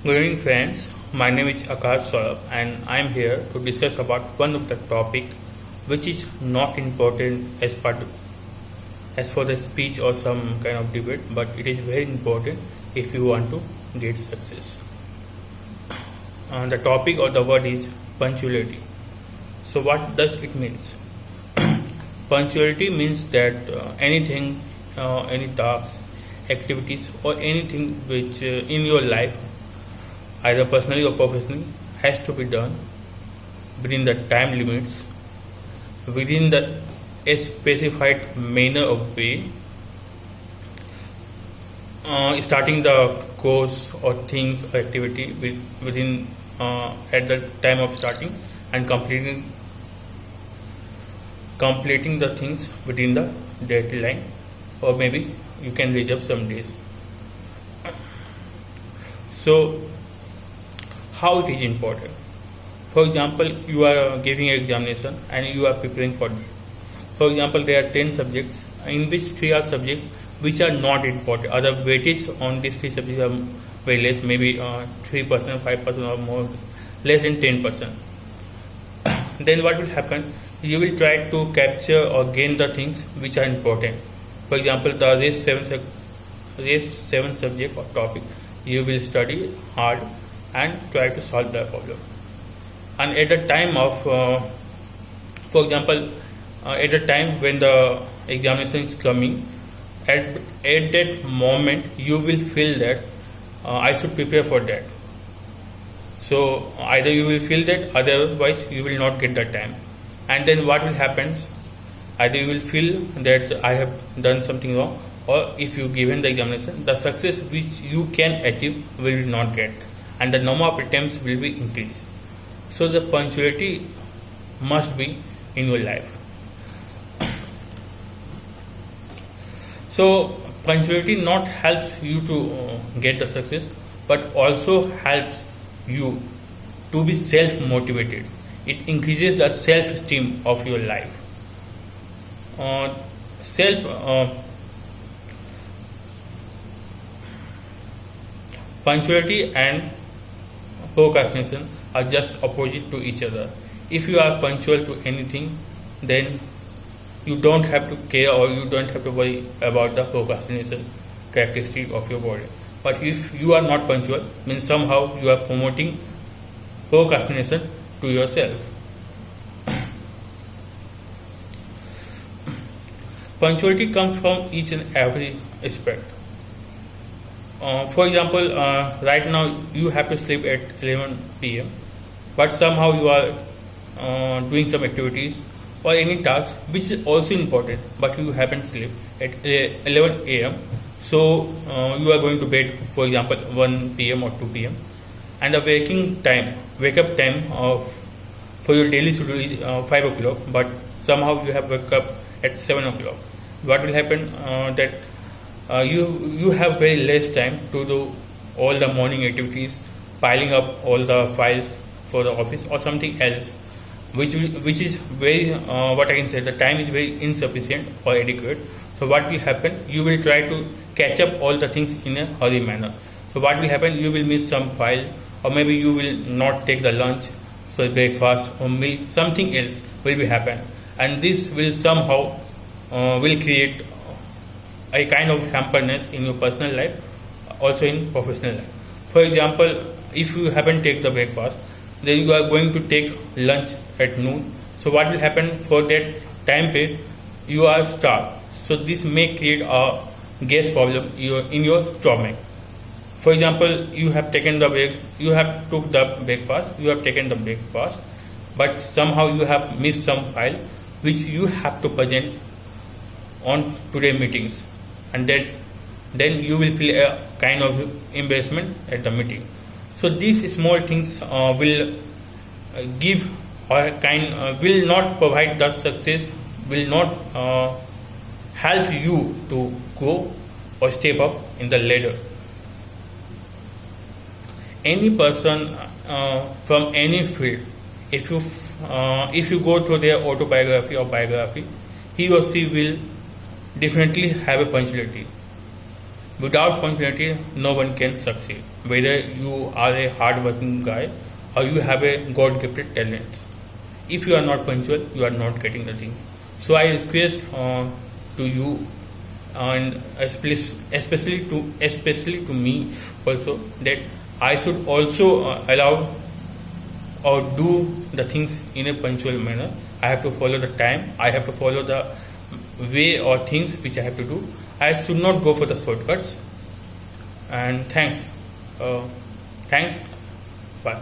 Good evening, friends. My name is Akash Saurabh, and I am here to discuss about one of the topic which is not important as for the speech or some kind of debate, but it is very important if you want to get success. The topic or the word is punctuality. So, what does it means? Punctuality means that anything, any tasks, activities, or anything which in your life, either personally or professionally, has to be done within the time limits, within the a specified manner of way, starting the course or things or activity within at the time of starting and completing the things within the deadline, or maybe you can reserve some days. So how it is important? For example, you are giving an examination and you are preparing for it. For example, there are 10 subjects in which 3 are subjects which are not important. Other weightage on these 3 subjects are very less, maybe 3%, 5% or more, less than 10%. Then what will happen? You will try to capture or gain the things which are important. For example, the rest 7 subject or topic, you will study hard and try to solve the problem. And at the time of, for example, at the time when the examination is coming, at that moment you will feel that I should prepare for that. So either you will feel that, otherwise you will not get the time. And then what will happen? Either you will feel that I have done something wrong, or if you given the examination, the success which you can achieve will not get, and the number of attempts will be increased. So the punctuality must be in your life. So punctuality not helps you to get the success, but also helps you to be self-motivated. It increases the self-esteem of your life. Punctuality and procrastination are just opposite to each other. If you are punctual to anything, then you don't have to care or you don't have to worry about the procrastination characteristic of your body. But if you are not punctual, means somehow you are promoting procrastination to yourself. Punctuality comes from each and every aspect. For example, right now you have to sleep at 11 p.m. but somehow you are doing some activities or any task which is also important, but you haven't sleep at 11 a.m. So you are going to bed, for example, 1 p.m. or 2 p.m. and the wake up time for your daily schedule is 5 o'clock, but somehow you have wake up at 7 o'clock. What will happen? That you have very less time to do all the morning activities, piling up all the files for the office or something else, which is very what I can say, the time is very insufficient or adequate. So what will happen? You will try to catch up all the things in a hurry manner. So what will happen? You will miss some file, or maybe you will not take the lunch, so breakfast or milk, something else will be happen, and this will somehow will create a kind of hamperness in your personal life, also in professional life. For example, if you haven't take the breakfast, then you are going to take lunch at noon. So what will happen? For that time period, you are starved. So this may create a gas problem in your stomach. For example, you have taken the breakfast, but somehow you have missed some file which you have to present on today meetings, and then you will feel a kind of embarrassment at the meeting. So these small things will give or will not provide the success, will not help you to go or step up in the ladder. Any person from any field, if you go through their autobiography or biography, he or she will definitely have a punctuality. Without punctuality, no one can succeed. Whether you are a hard-working guy or you have a God-gifted talent, if you are not punctual, you are not getting the things. So I request to you, and especially to me also, that I should also allow or do the things in a punctual manner. I have to follow the time. I have to follow the way or things which I have to do. I should not go for the shortcuts. And thanks. Thanks. Bye.